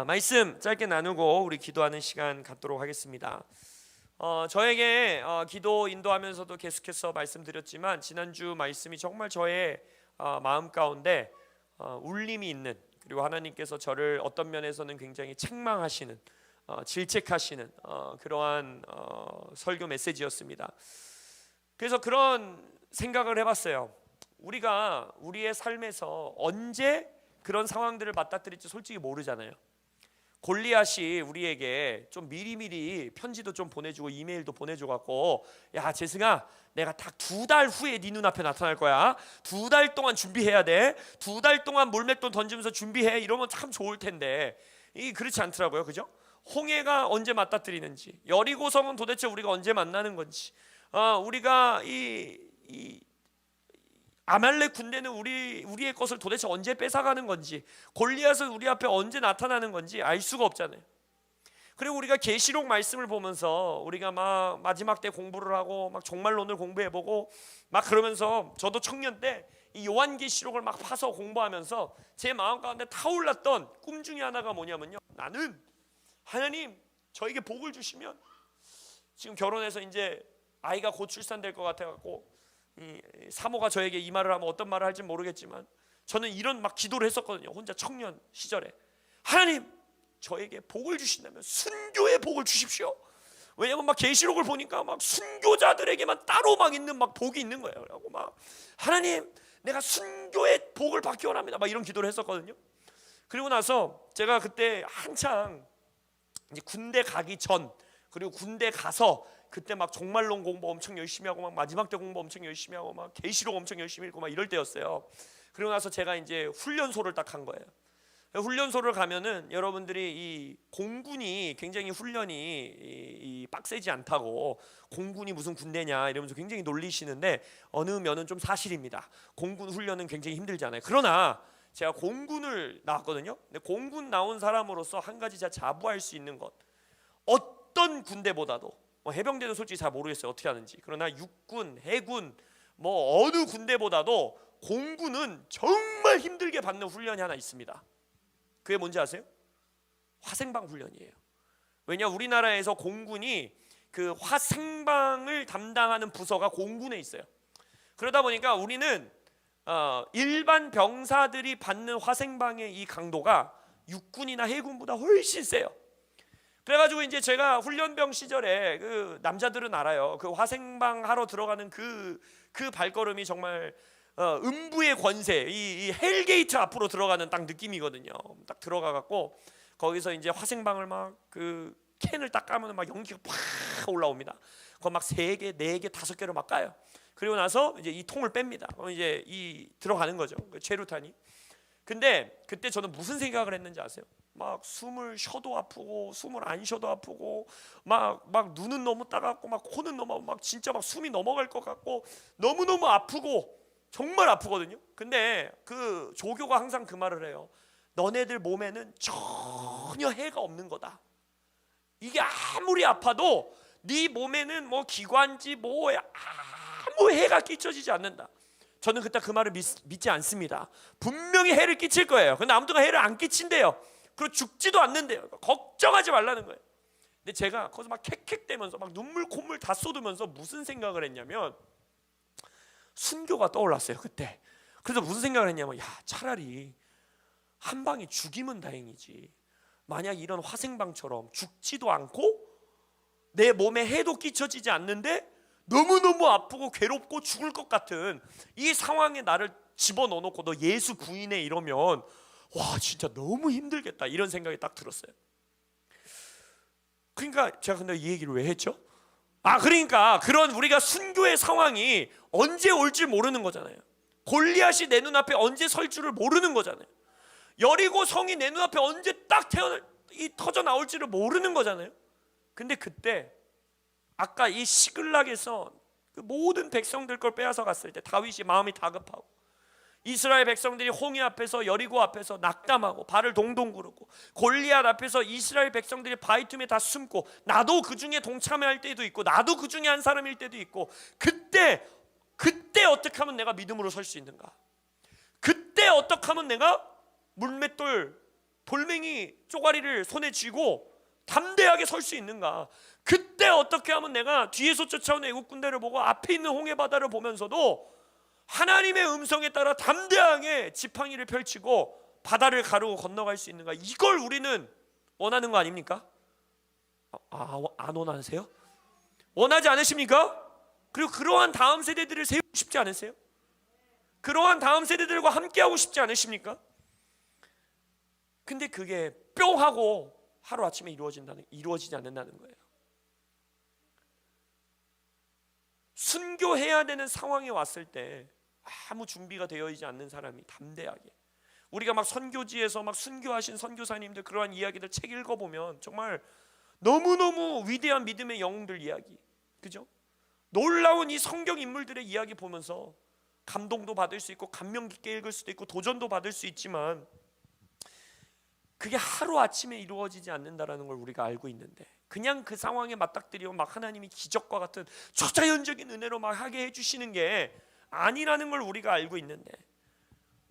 말씀 짧게 나누고 우리 기도하는 시간 갖도록 하겠습니다. 저에게 기도 인도하면서도 계속해서 말씀드렸지만 지난주 말씀이 정말 저의 마음 가운데 울림이 있는, 그리고 하나님께서 저를 어떤 면에서는 굉장히 책망하시는, 질책하시는 그러한 설교 메시지였습니다. 그래서 그런 생각을 해봤어요. 우리가 우리의 삶에서 언제 그런 상황들을 맞닥뜨릴지 솔직히 모르잖아요. 골리앗이 우리에게 좀 미리미리 편지도 좀 보내주고 이메일도 보내줘갖고, 야 재승아, 내가 딱 2달 후에 네 눈앞에 나타날 거야. 2달 동안 준비해야 돼. 2달 동안 물맷돈 던지면서 준비해. 이러면 참 좋을 텐데 이 그렇지 않더라고요. 그죠? 홍해가 언제 맞닥뜨리는지, 여리고성은 도대체 우리가 언제 만나는 건지, 우리가 이 아말렉 군대는 우리의 것을 도대체 언제 뺏어가는 건지, 골리앗은 우리 앞에 언제 나타나는 건지 알 수가 없잖아요. 그리고 우리가 계시록 말씀을 보면서 우리가 막 마지막 때 공부를 하고 막 종말론을 공부해보고 막 그러면서, 저도 청년 때 이 요한계시록을 막 파서 공부하면서 제 마음 가운데 타올랐던 꿈 중에 하나가 뭐냐면요, 나는 하나님 저에게 복을 주시면, 지금 결혼해서 이제 아이가 곧 출산될 것 같아갖고 이 사모가 저에게 이 말을 하면 어떤 말을 할지 모르겠지만, 저는 이런 막 기도를 했었거든요. 혼자 청년 시절에. 하나님 저에게 복을 주신다면 순교의 복을 주십시오. 왜냐면 막 계시록을 보니까 막 순교자들에게만 따로 막 있는 막 복이 있는 거예요. 그래갖고 막 하나님 내가 순교의 복을 받기 원합니다, 막 이런 기도를 했었거든요. 그리고 나서 제가 그때 한창 이제 군대 가기 전, 그리고 군대 가서 그때 막 종말론 공부 엄청 열심히 하고 막 마지막 때 공부 엄청 열심히 하고 막 계시록 엄청 열심히 읽고 막 이럴 때였어요. 그리고 나서 제가 이제 훈련소를 딱 한 거예요. 훈련소를 가면은 여러분들이 이 공군이 굉장히 훈련이 빡세지 않다고, 공군이 무슨 군대냐 이러면서 굉장히 놀리시는데 어느 면은 좀 사실입니다. 공군 훈련은 굉장히 힘들잖아요. 그러나 제가 공군을 나왔거든요. 근데 공군 나온 사람으로서 한 가지 제가 자부할 수 있는 것, 어떤 군대보다도, 해병대도 솔직히 잘 모르겠어요 어떻게 하는지, 그러나 육군, 해군, 뭐 어느 군대보다도 공군은 정말 힘들게 받는 훈련이 하나 있습니다. 그게 뭔지 아세요? 화생방 훈련이에요. 왜냐, 우리나라에서 공군이 그 화생방을 담당하는 부서가 공군에 있어요. 그러다 보니까 우리는 일반 병사들이 받는 화생방의 이 강도가 육군이나 해군보다 훨씬 세요. 그래가지고 이제 제가 훈련병 시절에, 그 남자들은 알아요. 그 화생방 하러 들어가는 그 발걸음이 정말 음부의 권세, 이 헬게이트 앞으로 들어가는 딱 느낌이거든요. 딱 들어가갖고 거기서 이제 화생방을 막 그 캔을 딱 까면 막 연기가 팍 올라옵니다. 그거 막 3개, 4개, 5개로 막 까요. 그리고 나서 이제 이 통을 뺍니다. 그럼 이제 이 들어가는 거죠, 그 최루탄이. 근데 그때 저는 무슨 생각을 했는지 아세요? 막 숨을 쉬어도 아프고 숨을 안 쉬어도 아프고 막 눈은 너무 따갑고 막 코는 너무 막 진짜 막 숨이 넘어갈 것 같고 너무너무 아프고 정말 아프거든요. 근데 그 조교가 항상 그 말을 해요. 너네들 몸에는 전혀 해가 없는 거다. 이게 아무리 아파도 네 몸에는 뭐 기관지 뭐 아무 해가 끼쳐지지 않는다. 저는 그때 그 말을 믿지 않습니다. 분명히 해를 끼칠 거예요. 근데 아무튼 해를 안 끼친대요. 그리고 죽지도 않는데요. 걱정하지 말라는 거예요. 근데 제가 거기서 막 캑캑대면서 막 눈물 콧물 다 쏟으면서 무슨 생각을 했냐면, 순교가 떠올랐어요 그때. 그래서 무슨 생각을 했냐면, 야 차라리 한 방에 죽이면 다행이지, 만약 이런 화생방처럼 죽지도 않고 내 몸에 해도 끼쳐지지 않는데 너무너무 아프고 괴롭고 죽을 것 같은 이 상황에 나를 집어넣어 놓고 너 예수 부인해 이러면, 와 진짜 너무 힘들겠다, 이런 생각이 딱 들었어요. 그러니까 제가 근데 이 얘기를 왜 했죠? 그러니까 그런 우리가 순교의 상황이 언제 올지 모르는 거잖아요. 골리앗이 내 눈앞에 언제 설 줄을 모르는 거잖아요. 여리고 성이 내 눈앞에 언제 딱 터져 나올지를 모르는 거잖아요. 근데 그때 아까 이 시글락에서 그 모든 백성들 걸 빼앗아 갔을 때 다윗이 마음이 다급하고, 이스라엘 백성들이 홍해 앞에서, 여리고 앞에서 낙담하고 발을 동동 구르고, 골리앗 앞에서 이스라엘 백성들이 바위 틈에 다 숨고, 나도 그 중에 동참할 때도 있고 나도 그 중에 한 사람일 때도 있고, 그때 어떻게 하면 내가 믿음으로 설 수 있는가? 그때 어떻게 하면 내가 물맷돌 돌멩이 쪼가리를 손에 쥐고 담대하게 설 수 있는가? 그때 어떻게 하면 내가 뒤에서 쫓아오는 애국 군대를 보고 앞에 있는 홍해 바다를 보면서도 하나님의 음성에 따라 담대하게 지팡이를 펼치고 바다를 가르고 건너갈 수 있는가? 이걸 우리는 원하는 거 아닙니까? 안 원하세요? 원하지 않으십니까? 그리고 그러한 다음 세대들을 세우고 싶지 않으세요? 그러한 다음 세대들과 함께하고 싶지 않으십니까? 근데 그게 뿅 하고 하루아침에 이루어지지 않는다는 거예요. 순교해야 되는 상황에 왔을 때 아무 준비가 되어 있지 않는 사람이 담대하게, 우리가 막 선교지에서 막 순교하신 선교사님들 그러한 이야기들 책 읽어보면 정말 너무너무 위대한 믿음의 영웅들 이야기, 그죠? 놀라운 이 성경 인물들의 이야기 보면서 감동도 받을 수 있고 감명 깊게 읽을 수도 있고 도전도 받을 수 있지만 그게 하루아침에 이루어지지 않는다라는 걸 우리가 알고 있는데, 그냥 그 상황에 맞닥뜨리면 막 하나님이 기적과 같은 초자연적인 은혜로 막 하게 해주시는 게 아니라는 걸 우리가 알고 있는데,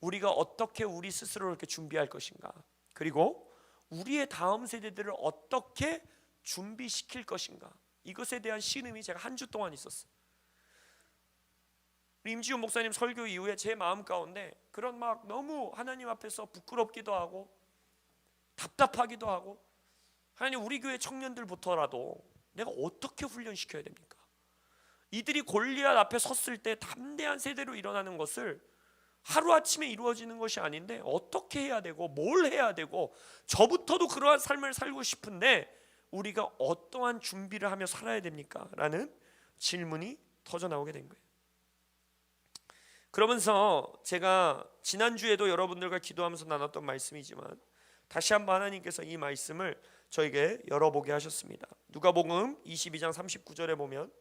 우리가 어떻게 우리 스스로를 이렇게 준비할 것인가, 그리고 우리의 다음 세대들을 어떻게 준비시킬 것인가, 이것에 대한 신음이 제가 한 주 동안 있었어요. 임지훈 목사님 설교 이후에 제 마음 가운데 그런 막 너무 하나님 앞에서 부끄럽기도 하고 답답하기도 하고, 하나님 우리 교회 청년들부터라도 내가 어떻게 훈련시켜야 됩니까? 이들이 골리앗 앞에 섰을 때 담대한 세대로 일어나는 것을 하루아침에 이루어지는 것이 아닌데 어떻게 해야 되고 뭘 해야 되고, 저부터도 그러한 삶을 살고 싶은데 우리가 어떠한 준비를 하며 살아야 됩니까? 라는 질문이 터져나오게 된 거예요. 그러면서 제가 지난주에도 여러분들과 기도하면서 나눴던 말씀이지만 다시 한번 하나님께서 이 말씀을 저에게 열어보게 하셨습니다. 누가복음 22장 39절에 보면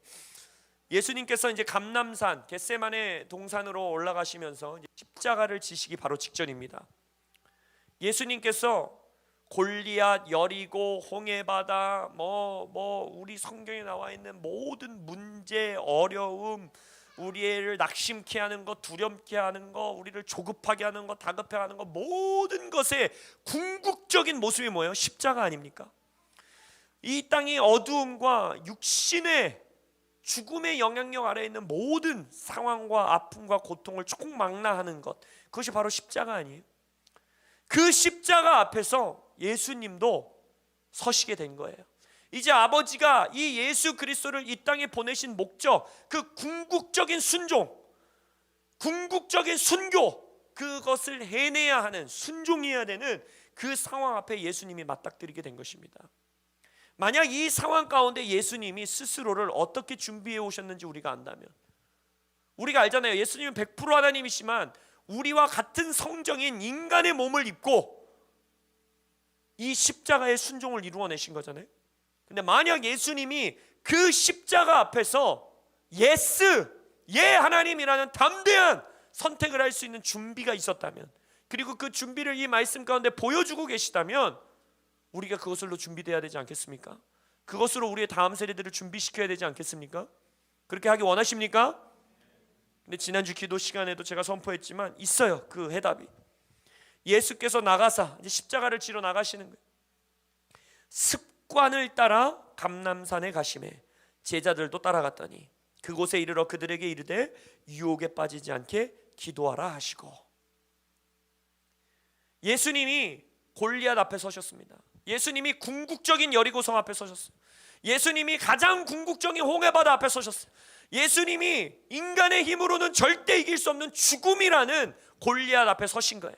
예수님께서 이제 감람산 겟세마네 동산으로 올라가시면서 이제 십자가를 지시기 바로 직전입니다. 예수님께서 골리앗, 여리고, 홍해바다, 우리 성경에 나와 있는 모든 문제, 어려움, 우리를 낙심케 하는 것, 두렵게 하는 것, 우리를 조급하게 하는 것, 다급해 하는 것, 모든 것의 궁극적인 모습이 뭐예요? 십자가 아닙니까? 이 땅의 어두움과 육신의 죽음의 영향력 아래에 있는 모든 상황과 아픔과 고통을 총망라하는 것, 그것이 바로 십자가 아니에요? 그 십자가 앞에서 예수님도 서시게 된 거예요. 이제 아버지가 이 예수 그리스도를 이 땅에 보내신 목적, 그 궁극적인 순종, 궁극적인 순교, 그것을 해내야 하는, 순종해야 되는 그 상황 앞에 예수님이 맞닥뜨리게 된 것입니다. 만약 이 상황 가운데 예수님이 스스로를 어떻게 준비해 오셨는지 우리가 안다면, 우리가 알잖아요. 예수님은 100% 하나님이시만 우리와 같은 성정인 인간의 몸을 입고 이 십자가의 순종을 이루어내신 거잖아요. 근데 만약 예수님이 그 십자가 앞에서 예스, 예 하나님이라는 담대한 선택을 할 수 있는 준비가 있었다면, 그리고 그 준비를 이 말씀 가운데 보여주고 계시다면 우리가 그것으로 준비되어야 되지 않겠습니까? 그것으로 우리의 다음 세대들을 준비시켜야 되지 않겠습니까? 그렇게 하기 원하십니까? 근데 지난주 기도 시간에도 제가 선포했지만 있어요, 그 해답이. 예수께서 나가사 이제 십자가를 지러 나가시는 거예요. 습관을 따라 감람산에 가심에 제자들도 따라갔더니 그곳에 이르러 그들에게 이르되 유혹에 빠지지 않게 기도하라 하시고, 예수님이 골리앗 앞에 서셨습니다. 예수님이 궁극적인 여리고성 앞에 서셨어요. 예수님이 가장 궁극적인 홍해바다 앞에 서셨어요. 예수님이 인간의 힘으로는 절대 이길 수 없는 죽음이라는 골리앗 앞에 서신 거예요.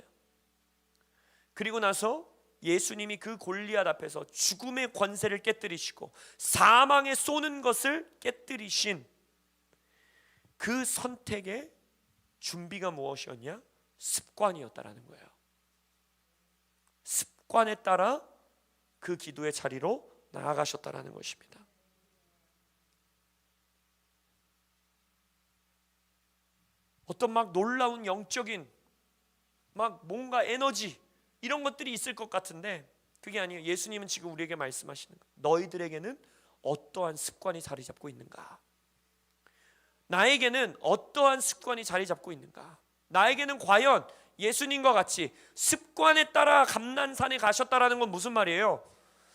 그리고 나서 예수님이 그 골리앗 앞에서 죽음의 권세를 깨뜨리시고 사망에 쏘는 것을 깨뜨리신 그 선택의 준비가 무엇이었냐? 습관이었다라는 거예요. 습관에 따라 그 기도의 자리로 나아가셨다라는 것입니다. 어떤 막 놀라운 영적인 막 뭔가 에너지 이런 것들이 있을 것 같은데 그게 아니에요. 예수님은 지금 우리에게 말씀하시는 거예요. 너희들에게는 어떠한 습관이 자리 잡고 있는가? 나에게는 어떠한 습관이 자리 잡고 있는가? 나에게는 과연 예수님과 같이 습관에 따라 감난산에 가셨다라는 건 무슨 말이에요?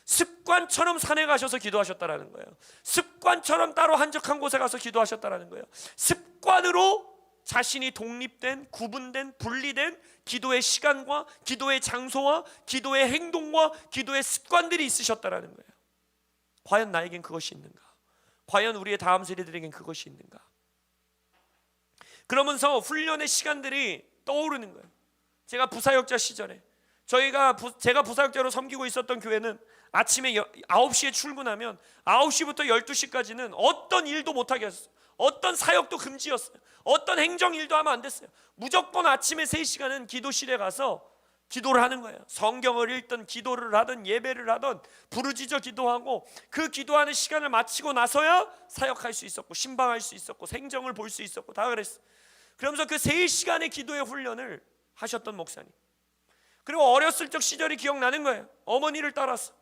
습관처럼 산에 가셔서 기도하셨다라는 거예요. 습관처럼 따로 한적한 곳에 가서 기도하셨다라는 거예요. 습관으로 자신이 독립된, 구분된, 분리된 기도의 시간과 기도의 장소와 기도의 행동과 기도의 습관들이 있으셨다라는 거예요. 과연 나에겐 그것이 있는가? 과연 우리의 다음 세대들에겐 그것이 있는가? 그러면서 훈련의 시간들이 떠오르는 거예요. 제가 부사역자 시절에 제가 부사역자로 섬기고 있었던 교회는 아침에 9시에 출근하면 9시부터 12시까지는 어떤 일도 못하게 했어요. 어떤 사역도 금지였어요. 어떤 행정일도 하면 안 됐어요. 무조건 아침에 3시간은 기도실에 가서 기도를 하는 거예요. 성경을 읽든 기도를 하든 예배를 하든 부르짖어 기도하고 그 기도하는 시간을 마치고 나서야 사역할 수 있었고 신방할 수 있었고 생정을 볼 수 있었고 다 그랬어요. 그러면서 그 3시간의 기도의 훈련을 하셨던 목사님. 그리고 어렸을 적 시절이 기억나는 거예요. 어머니를 따라서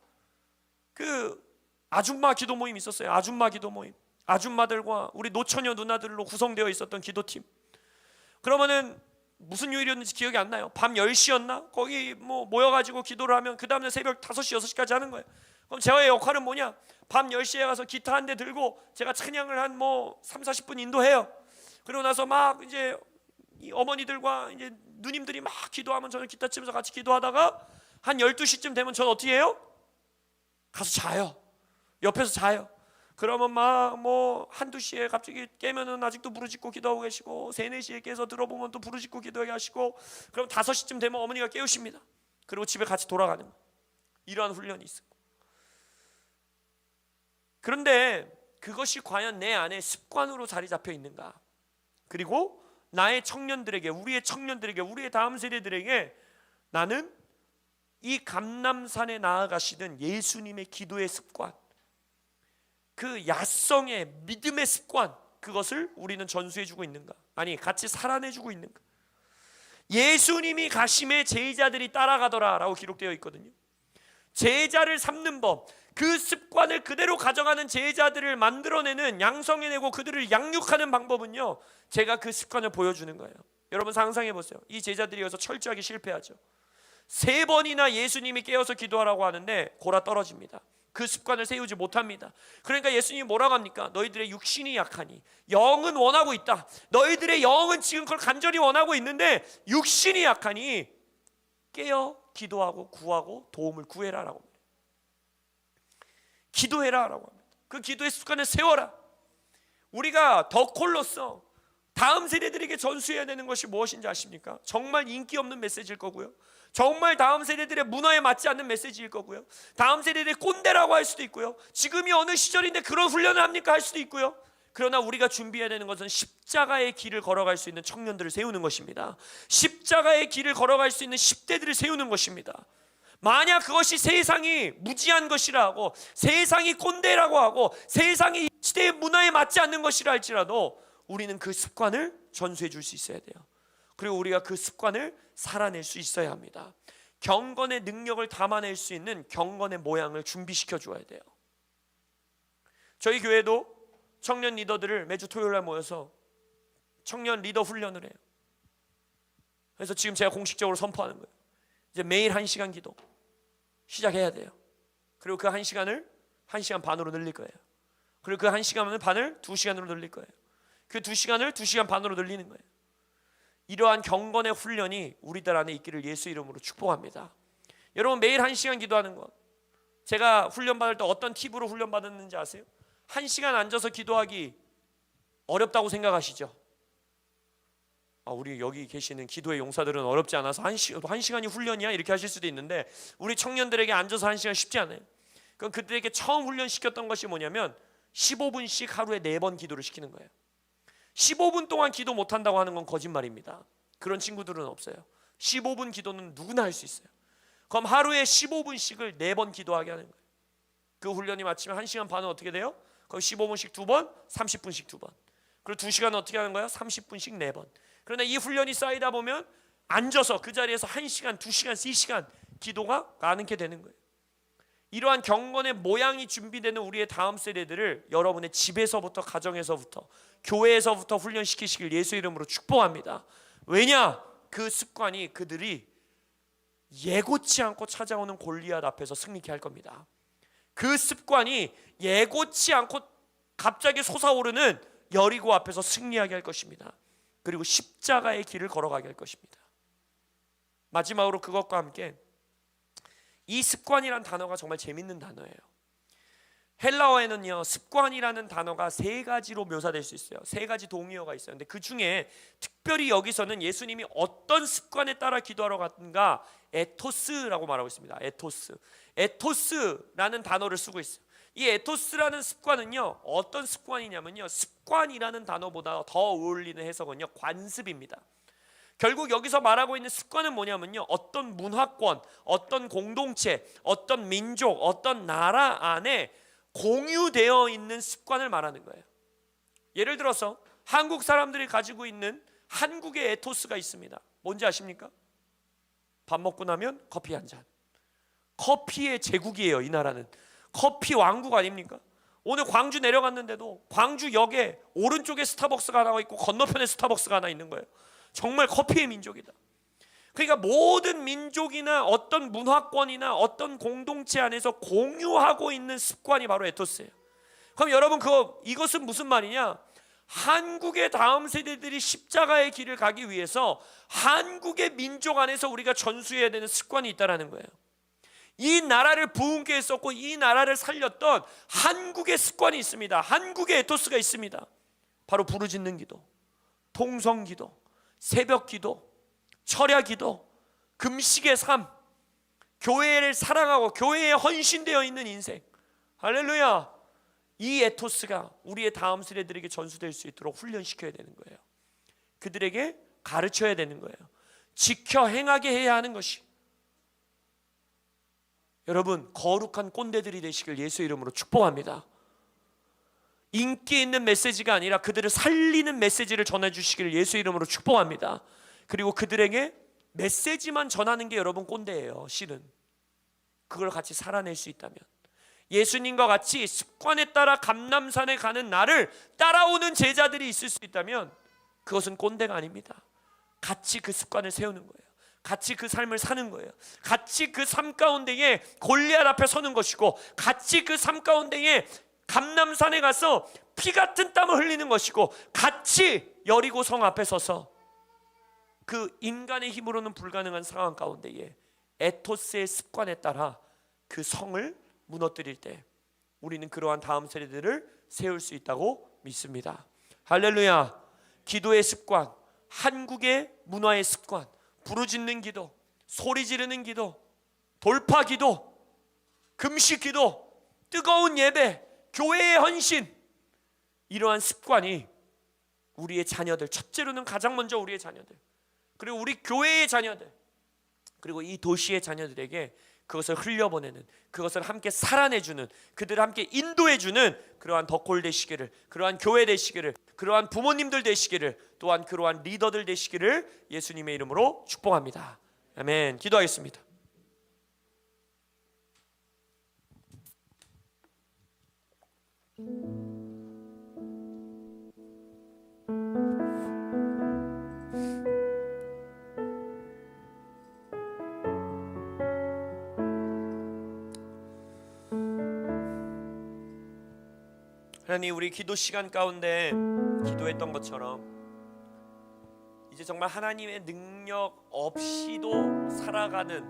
그 아줌마 기도 모임 있었어요. 아줌마 기도 모임. 아줌마들과 우리 노처녀 누나들로 구성되어 있었던 기도팀. 그러면은 무슨 요일이었는지 기억이 안 나요. 밤 10시였나? 거기 모여가지고 기도를 하면 그 다음날 새벽 5시, 6시까지 하는 거예요. 그럼 저의 역할은 뭐냐? 밤 10시에 가서 기타 한 대 들고 제가 찬양을 한 3, 40분 인도해요. 그리고 나서 막 이제 이 어머니들과 이제 누님들이 막 기도하면 저는 기타 치면서 같이 기도하다가 한 12시쯤 되면 저는 어떻게 해요? 가서 자요. 옆에서 자요. 그러면 막 한두 시에 갑자기 깨면은 아직도 부르짖고 기도하고 계시고 3, 4시에 깨서 들어보면 또 부르짖고 기도하게 하시고 그럼 5시쯤 되면 어머니가 깨우십니다. 그리고 집에 같이 돌아가는 거예요. 이러한 훈련이 있었고. 그런데 그것이 과연 내 안에 습관으로 자리 잡혀 있는가? 그리고 나의 청년들에게, 우리의 청년들에게, 우리의 다음 세대들에게 나는 이 감람산에 나아가시는 예수님의 기도의 습관, 그 야성의 믿음의 습관, 그것을 우리는 전수해주고 있는가? 아니 같이 살아내주고 있는가? 예수님이 가심에 제자들이 따라가더라 라고 기록되어 있거든요. 제자를 삼는 법, 그 습관을 그대로 가져가는 제자들을 만들어내는, 양성해내고 그들을 양육하는 방법은요, 제가 그 습관을 보여주는 거예요. 여러분 상상해 보세요. 이 제자들이 여기서 철저하게 실패하죠. 3번이나 예수님이 깨어서 기도하라고 하는데 골아 떨어집니다. 그 습관을 세우지 못합니다. 그러니까 예수님이 뭐라고 합니까? 너희들의 육신이 약하니 영은 원하고 있다. 너희들의 영은 지금 그걸 간절히 원하고 있는데 육신이 약하니 깨어 기도하고 구하고 도움을 구해라라고 합니다. 기도해라라고 합니다. 그 기도의 습관을 세워라. 우리가 더 콜로서 다음 세대들에게 전수해야 되는 것이 무엇인지 아십니까? 정말 인기 없는 메시지일 거고요, 정말 다음 세대들의 문화에 맞지 않는 메시지일 거고요, 다음 세대들의 꼰대라고 할 수도 있고요, 지금이 어느 시절인데 그런 훈련을 합니까? 할 수도 있고요. 그러나 우리가 준비해야 되는 것은 십자가의 길을 걸어갈 수 있는 청년들을 세우는 것입니다. 십자가의 길을 걸어갈 수 있는 10대들을 세우는 것입니다. 만약 그것이 세상이 무지한 것이라 하고 세상이 꼰대라고 하고 세상이 시대의 문화에 맞지 않는 것이라 할지라도 우리는 그 습관을 전수해 줄 수 있어야 돼요. 그리고 우리가 그 습관을 살아낼 수 있어야 합니다. 경건의 능력을 담아낼 수 있는 경건의 모양을 준비시켜 줘야 돼요. 저희 교회도 청년 리더들을 매주 토요일날 모여서 청년 리더 훈련을 해요. 그래서 지금 제가 공식적으로 선포하는 거예요. 이제 매일 1시간 기도 시작해야 돼요. 그리고 그 1시간을 1시간 반으로 늘릴 거예요. 그리고 그 1시간 반을 2시간으로 늘릴 거예요. 그 2시간을 2시간 반으로 늘리는 거예요. 이러한 경건의 훈련이 우리들 안에 있기를 예수 이름으로 축복합니다. 여러분 매일 1시간 기도하는 것, 제가 훈련받을 때 어떤 팁으로 훈련받았는지 아세요? 1시간 앉아서 기도하기 어렵다고 생각하시죠? 우리 여기 계시는 기도의 용사들은 어렵지 않아서 1시간이 훈련이야? 이렇게 하실 수도 있는데 우리 청년들에게 앉아서 1시간 쉽지 않아요. 그럼 그들에게 처음 훈련시켰던 것이 뭐냐면 15분씩 하루에 4번 기도를 시키는 거예요. 15분 동안 기도 못한다고 하는 건 거짓말입니다. 그런 친구들은 없어요. 15분 기도는 누구나 할 수 있어요. 그럼 하루에 15분씩을 4번 기도하게 하는 거예요. 그 훈련이 마치면 1시간 반은 어떻게 돼요? 그럼 15분씩 2번, 30분씩 2번. 그리고 2시간은 어떻게 하는 거야? 30분씩 4번. 그러나 이 훈련이 쌓이다 보면 앉아서 그 자리에서 1시간, 2시간, 3시간 기도가 가능하게 되는 거예요. 이러한 경건의 모양이 준비되는 우리의 다음 세대들을 여러분의 집에서부터, 가정에서부터, 교회에서부터 훈련시키시길 예수 이름으로 축복합니다. 왜냐? 그 습관이 그들이 예고치 않고 찾아오는 골리앗 앞에서 승리케 할 겁니다. 그 습관이 예고치 않고 갑자기 솟아오르는 여리고 앞에서 승리하게 할 것입니다. 그리고 십자가의 길을 걸어가게 할 것입니다. 마지막으로 그것과 함께 이 습관이란 단어가 정말 재밌는 단어예요. 헬라어에는요, 습관이라는 단어가 세 가지로 묘사될 수 있어요. 세 가지 동의어가 있어요. 근데 그 중에 특별히 여기서는 예수님이 어떤 습관에 따라 기도하러 갔는가, 에토스라고 말하고 있습니다. 에토스라는 단어를 쓰고 있어요. 이 에토스라는 습관은요, 어떤 습관이냐면요, 습관이라는 단어보다 더 어울리는 해석은요, 관습입니다. 결국 여기서 말하고 있는 습관은 뭐냐면요, 어떤 문화권, 어떤 공동체, 어떤 민족, 어떤 나라 안에 공유되어 있는 습관을 말하는 거예요. 예를 들어서 한국 사람들이 가지고 있는 한국의 에토스가 있습니다. 뭔지 아십니까? 밥 먹고 나면 커피 한 잔. 커피의 제국이에요. 이 나라는 커피 왕국 아닙니까? 오늘 광주 내려갔는데도 광주역에 오른쪽에 스타벅스가 하나 있고 건너편에 스타벅스가 하나 있는 거예요. 정말 커피의 민족이다. 그러니까 모든 민족이나 어떤 문화권이나 어떤 공동체 안에서 공유하고 있는 습관이 바로 에토스예요. 그럼 여러분, 이것은 무슨 말이냐? 한국의 다음 세대들이 십자가의 길을 가기 위해서 한국의 민족 안에서 우리가 전수해야 되는 습관이 있다는 거예요. 이 나라를 부흥케 했었고 이 나라를 살렸던 한국의 습관이 있습니다. 한국의 에토스가 있습니다. 바로 부르짖는 기도, 통성 기도, 새벽 기도, 철야 기도, 금식의 삶, 교회를 사랑하고 교회에 헌신되어 있는 인생. 할렐루야. 이 에토스가 우리의 다음 세대들에게 전수될 수 있도록 훈련시켜야 되는 거예요. 그들에게 가르쳐야 되는 거예요. 지켜 행하게 해야 하는 것이. 여러분, 거룩한 꼰대들이 되시길 예수 이름으로 축복합니다. 인기 있는 메시지가 아니라 그들을 살리는 메시지를 전해주시길 예수 이름으로 축복합니다. 그리고 그들에게 메시지만 전하는 게 여러분 꼰대예요. 실은 그걸 같이 살아낼 수 있다면, 예수님과 같이 습관에 따라 감람산에 가는 나를 따라오는 제자들이 있을 수 있다면 그것은 꼰대가 아닙니다. 같이 그 습관을 세우는 거예요. 같이 그 삶을 사는 거예요. 같이 그 삶 가운데에 골리앗 앞에 서는 것이고, 같이 그 삶 가운데에 감람산에 가서 피 같은 땀을 흘리는 것이고, 같이 여리고 성 앞에 서서 그 인간의 힘으로는 불가능한 상황 가운데에 에토스의 습관에 따라 그 성을 무너뜨릴 때 우리는 그러한 다음 세대들을 세울 수 있다고 믿습니다. 할렐루야. 기도의 습관, 한국의 문화의 습관, 부르짖는 기도, 소리 지르는 기도, 돌파 기도, 금식 기도, 뜨거운 예배, 교회의 헌신, 이러한 습관이 우리의 자녀들, 첫째로는 가장 먼저 우리의 자녀들, 그리고 우리 교회의 자녀들, 그리고 이 도시의 자녀들에게 그것을 흘려보내는, 그것을 함께 살아내주는, 그들을 함께 인도해주는 그러한 덕골 되시기를, 그러한 교회 되시기를, 그러한 부모님들 되시기를, 또한 그러한 리더들 되시기를 예수님의 이름으로 축복합니다. 아멘. 기도하겠습니다. 하나님, 우리 기도 시간 가운데 기도했던 것처럼 이제 정말 하나님의 능력 없이도 살아가는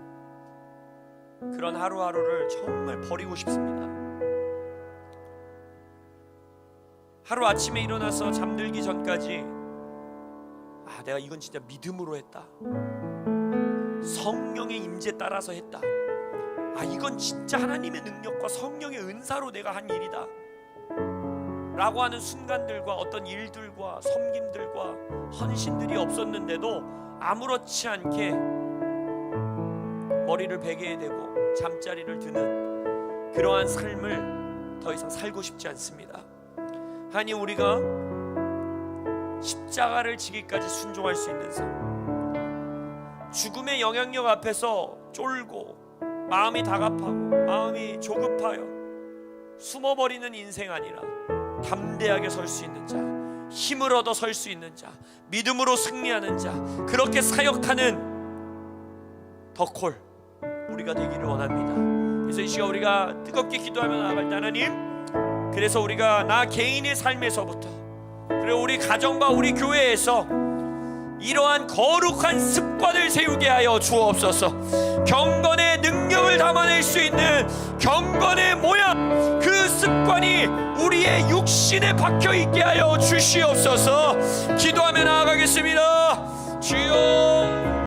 그런 하루하루를 정말 버리고 싶습니다. 하루아침에 일어나서 잠들기 전까지 내가 이건 진짜 믿음으로 했다, 성령의 임재 따라서 했다, 이건 진짜 하나님의 능력과 성령의 은사로 내가 한 일이다 라고 하는 순간들과 어떤 일들과 섬김들과 헌신들이 없었는데도 아무렇지 않게 머리를 베개에 대고 잠자리를 드는 그러한 삶을 더 이상 살고 싶지 않습니다. 하나님, 우리가 십자가를 지기까지 순종할 수 있는 삶, 죽음의 영향력 앞에서 쫄고 마음이 다급하고 마음이 조급하여 숨어버리는 인생 아니라 담대하게 설 수 있는 자, 힘을 얻어 설 수 있는 자, 믿음으로 승리하는 자, 그렇게 사역하는 더 콜 우리가 되기를 원합니다. 그래서 이 시간 우리가 뜨겁게 기도하며 나아갈 때 하나님, 그래서 우리가 나 개인의 삶에서부터, 그리고 우리 가정과 우리 교회에서 이러한 거룩한 습관을 세우게 하여 주옵소서. 경건의 능력을 담아낼 수 있는 경건의 모양, 그 습관이 우리의 육신에 박혀 있게 하여 주시옵소서. 기도하며 나아가겠습니다. 주여